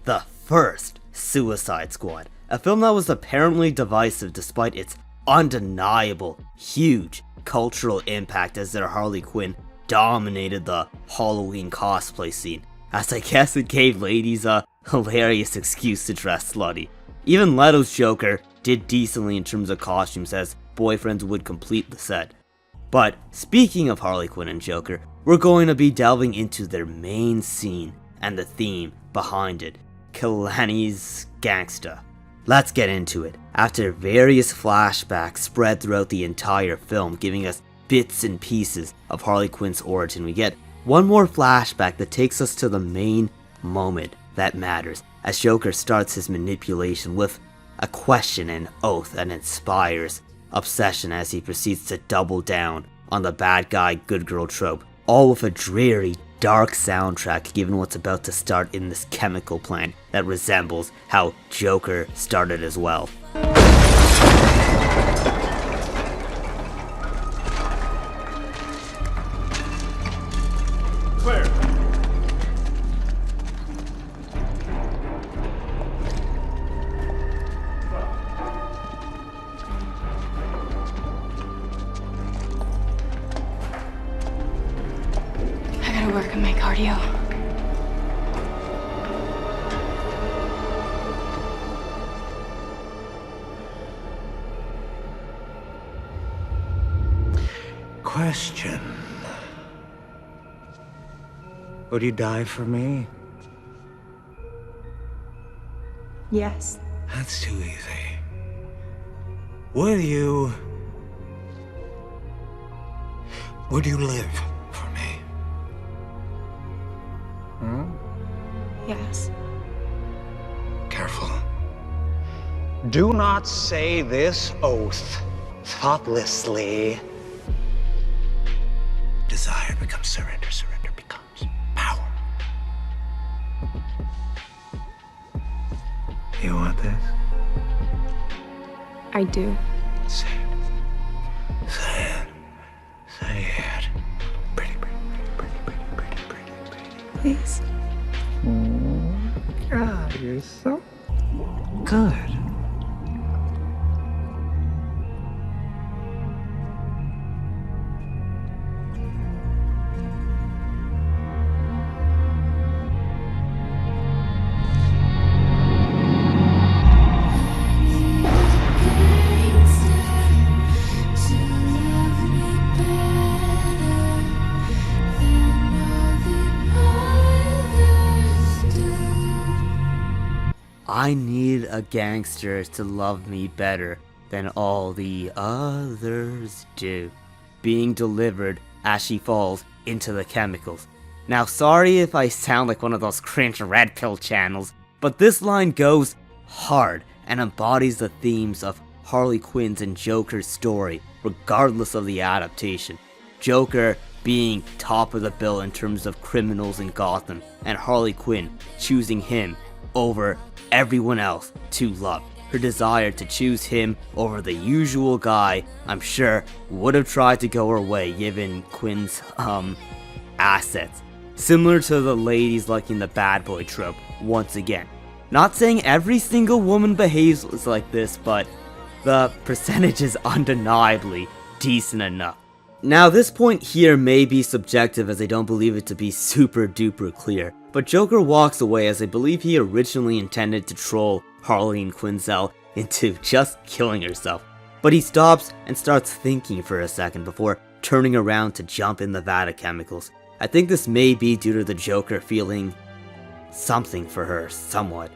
the first Suicide Squad, a film that was apparently divisive despite its undeniable, huge cultural impact as their Harley Quinn dominated the Halloween cosplay scene, as I guess it gave ladies a hilarious excuse to dress slutty. Even Leto's Joker did decently in terms of costumes, as boyfriends would complete the set. But speaking of Harley Quinn and Joker, we're going to be delving into their main scene and the theme behind it, Kehlani's Gangsta. Let's get into it. After various flashbacks spread throughout the entire film, giving us bits and pieces of Harley Quinn's origin, we get one more flashback that takes us to the main moment that matters, as Joker starts his manipulation with a question and oath that inspires obsession as he proceeds to double down on the bad guy good girl trope, all with a dreary, dark soundtrack given what's about to start in this chemical plant that resembles how Joker started as well. Clear. I gotta work on my cardio. Question. Would you die for me? Yes. That's too easy. Would you live for me? Yes. Careful. Do not say this oath thoughtlessly. Desire becomes surrender, surrender becomes power. You want this? I do. Say it. Say it. Say it. Pretty, pretty, pretty, pretty, pretty, pretty, pretty. Please. God, you're so good. I need a gangster to love me better than all the others do, being delivered as she falls into the chemicals. Now, sorry if I sound like one of those cringe red pill channels, but this line goes hard and embodies the themes of Harley Quinn's and Joker's story, regardless of the adaptation. Joker being top of the bill in terms of criminals in Gotham, and Harley Quinn choosing him over everyone else to love. Her desire to choose him over the usual guy, I'm sure, would have tried to go her way given Quinn's, assets. Similar to the ladies liking the bad boy trope, once again. Not saying every single woman behaves like this, but the percentage is undeniably decent enough. Now, this point here may be subjective as I don't believe it to be super duper clear, but Joker walks away as I believe he originally intended to troll Harley and Quinzel into just killing herself. But he stops and starts thinking for a second before turning around to jump in the vat of chemicals. I think this may be due to the Joker feeling something for her somewhat,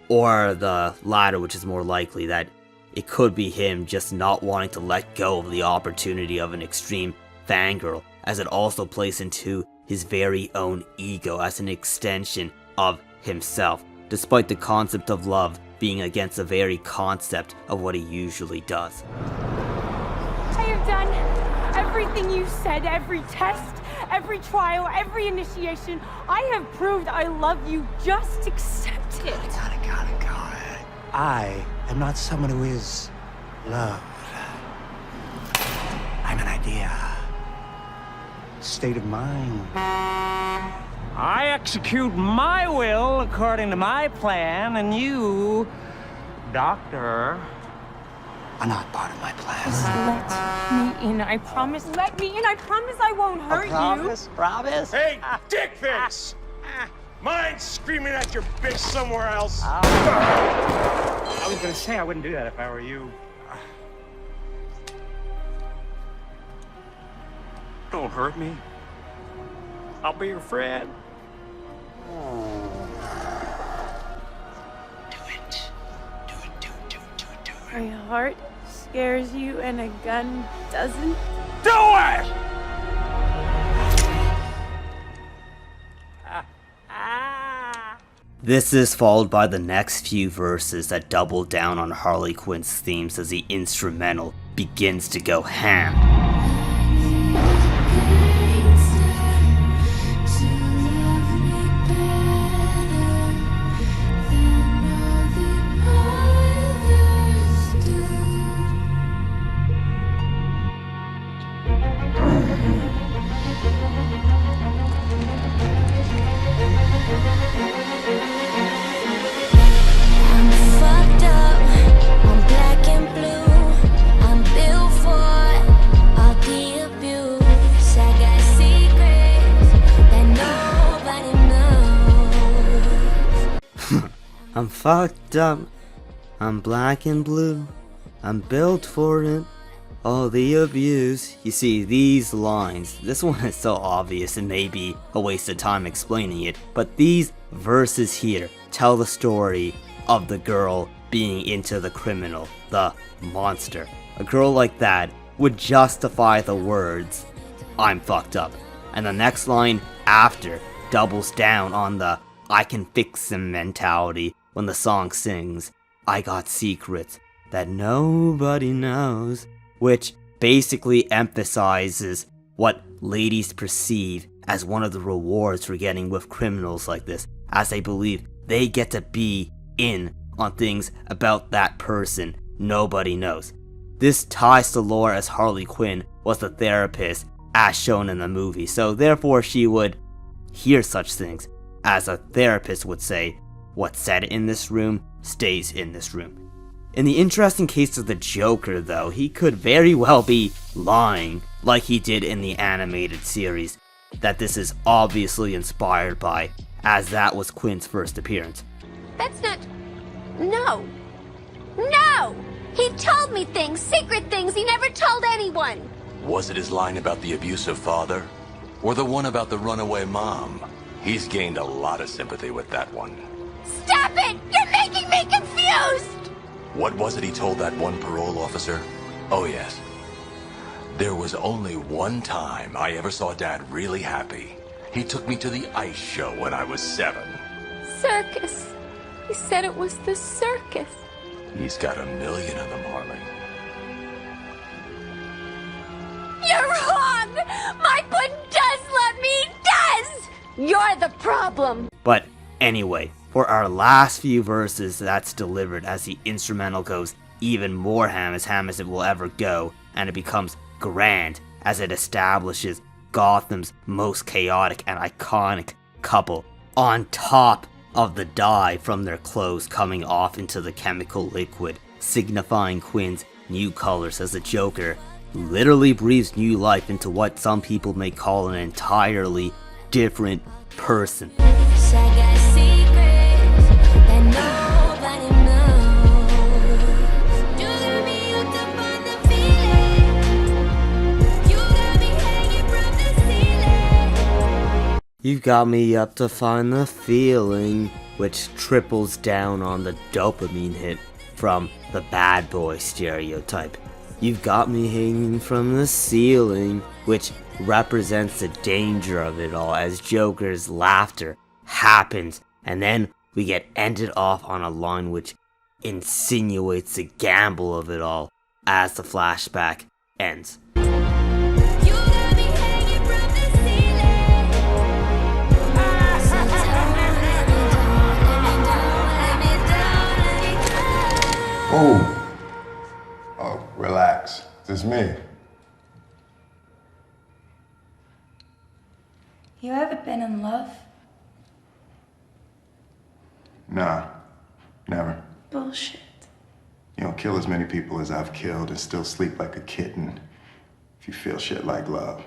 or the latter, which is more likely, that it could be him just not wanting to let go of the opportunity of an extreme fangirl, as it also plays into his very own ego as an extension of himself, despite the concept of love being against the very concept of what he usually does. I have done everything you said, every test, every trial, every initiation. I have proved I love you. Just accept it. Got it. I am not someone who is loved. I'm an idea. State of mind. I execute my will according to my plan, and you, Doctor, are not part of my plan. Let me in, I promise. Let me in, I promise I won't hurt Promise? Promise? Hey, dick face! Mind screaming at your bitch somewhere else. I was gonna say I wouldn't do that if I were you. Don't hurt me. I'll be your friend. Do it. Do it, do it, do it, do it, do it. My heart scares you and a gun doesn't. Do it! This is followed by the next few verses that double down on Harley Quinn's themes as the instrumental begins to go ham. I'm fucked up, I'm black and blue, I'm built for it, all the abuse. You see, these lines, this one is so obvious it may be a waste of time explaining it, but these verses here tell the story of the girl being into the criminal, the monster. A girl like that would justify the words, I'm fucked up. And the next line after doubles down on the I can fix them mentality when the song sings, I got secrets that nobody knows, which basically emphasizes what ladies perceive as one of the rewards for getting with criminals like this, as they believe they get to be in on things about that person nobody knows. This ties to lore as Harley Quinn was the therapist as shown in the movie, so therefore she would hear such things. As a therapist would say, what's said in this room stays in this room. In the interesting case of the Joker though, he could very well be lying, like he did in the animated series, that this is obviously inspired by, as that was Quinn's first appearance. That's not... No. No! He told me things, secret things he never told anyone! Was it his line about the abusive father? Or the one about the runaway mom? He's gained a lot of sympathy with that one. Stop it! You're making me confused! What was it he told that one parole officer? Oh yes. There was only one time I ever saw Dad really happy. He took me to the ice show when I was 7. Circus. He said it was the circus. He's got 1 million of them, Harley. You're wrong! My foot does love me! It does! You're the problem! But anyway, for our last few verses that's delivered as the instrumental goes even more ham as it will ever go, and it becomes grand as it establishes Gotham's most chaotic and iconic couple, on top of the dye from their clothes coming off into the chemical liquid, signifying Quinn's new colors as the Joker literally breathes new life into what some people may call an entirely different person. You've got me up to find the feeling, which triples down on the dopamine hit from the bad boy stereotype. You've got me hanging from the ceiling, which represents the danger of it all as Joker's laughter happens, and then we get ended off on a line which insinuates the gamble of it all as the flashback ends. Oh, relax. It's me. You ever been in love? Nah, never. Bullshit. You don't kill as many people as I've killed and still sleep like a kitten if you feel shit like love.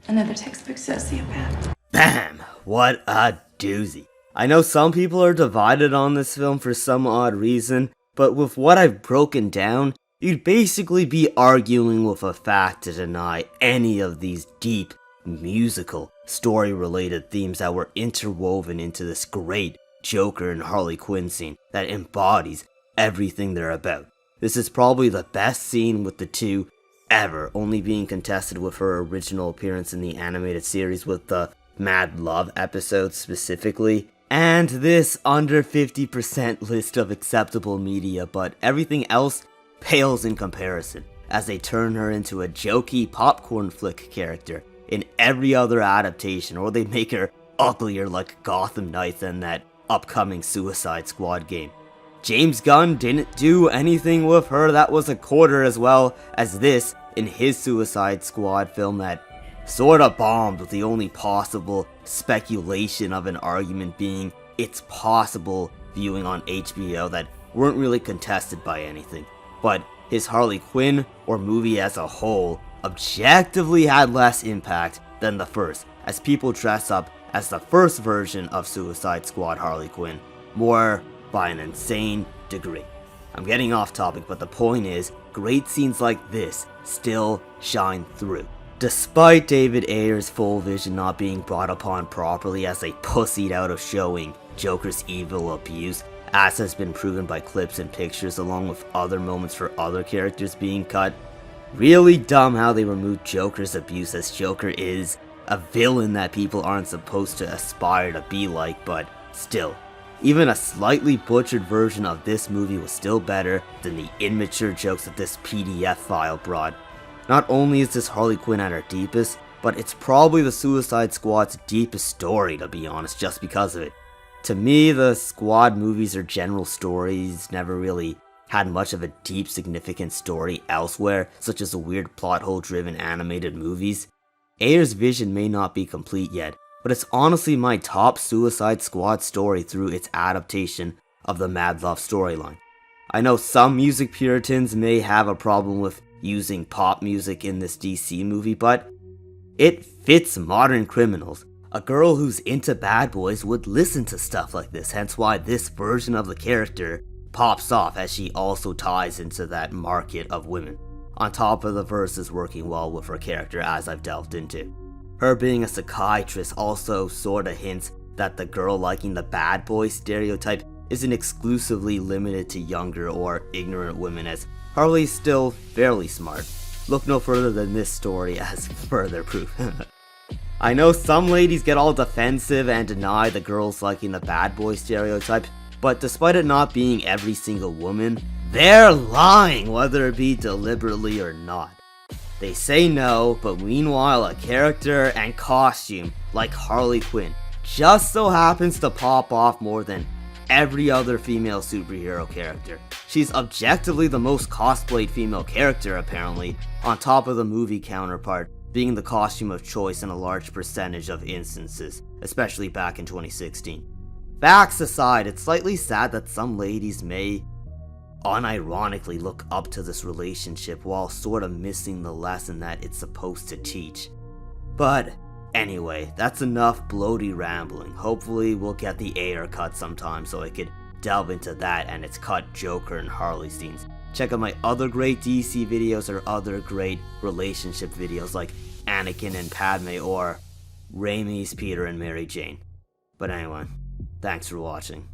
Another textbook sociopath. Bam! What a doozy. I know some people are divided on this film for some odd reason, but with what I've broken down, you'd basically be arguing with a fact to deny any of these deep, musical, story-related themes that were interwoven into this great Joker and Harley Quinn scene that embodies everything they're about. This is probably the best scene with the two ever, only being contested with her original appearance in the animated series with the Mad Love episode specifically, and this under 50% list of acceptable media, but everything else pales in comparison, as they turn her into a jokey popcorn flick character in every other adaptation, or they make her uglier like Gotham Knights in that upcoming Suicide Squad game. James Gunn didn't do anything with her that was a quarter as well as this in his Suicide Squad film that sorta bombed, with the only possible speculation of an argument being its possible viewing on HBO that weren't really contested by anything. But his Harley Quinn, or movie as a whole, objectively had less impact than the first, as people dress up as the first version of Suicide Squad Harley Quinn, more by an insane degree. I'm getting off topic, but the point is, great scenes like this still shine through. Despite David Ayer's full vision not being brought upon properly, as they pussied out of showing Joker's evil abuse, as has been proven by clips and pictures along with other moments for other characters being cut. Really dumb how they removed Joker's abuse, as Joker is a villain that people aren't supposed to aspire to be like, but still. Even a slightly butchered version of this movie was still better than the immature jokes that this PDF file brought. Not only is this Harley Quinn at her deepest, but it's probably the Suicide Squad's deepest story, to be honest, just because of it. To me, the Squad movies or general stories never really had much of a deep, significant story elsewhere, such as the weird plot hole driven animated movies. Ayer's vision may not be complete yet, but it's honestly my top Suicide Squad story through its adaptation of the Mad Love storyline. I know some music puritans may have a problem with using pop music in this DC movie, but it fits modern criminals. A girl who's into bad boys would listen to stuff like this, hence why this version of the character pops off, as she also ties into that market of women, on top of the verses working well with her character, as I've delved into. Her being a psychiatrist also sorta hints that the girl liking the bad boy stereotype isn't exclusively limited to younger or ignorant women, as Harley's still fairly smart. Look no further than this story as further proof. I know some ladies get all defensive and deny the girls liking the bad boy stereotype, but despite it not being every single woman, they're lying, whether it be deliberately or not. They say no, but meanwhile a character and costume like Harley Quinn just so happens to pop off more than every other female superhero character. She's objectively the most cosplayed female character apparently, on top of the movie counterpart being the costume of choice in a large percentage of instances, especially back in 2016. Facts aside, it's slightly sad that some ladies may unironically look up to this relationship while sorta missing the lesson that it's supposed to teach. But anyway, that's enough bloaty rambling. Hopefully we'll get the Ayer cut sometime so I could delve into that and its cut Joker and Harley scenes. Check out my other great DC videos or other great relationship videos like Anakin and Padme or Raimi's Peter and Mary Jane. But anyway, thanks for watching.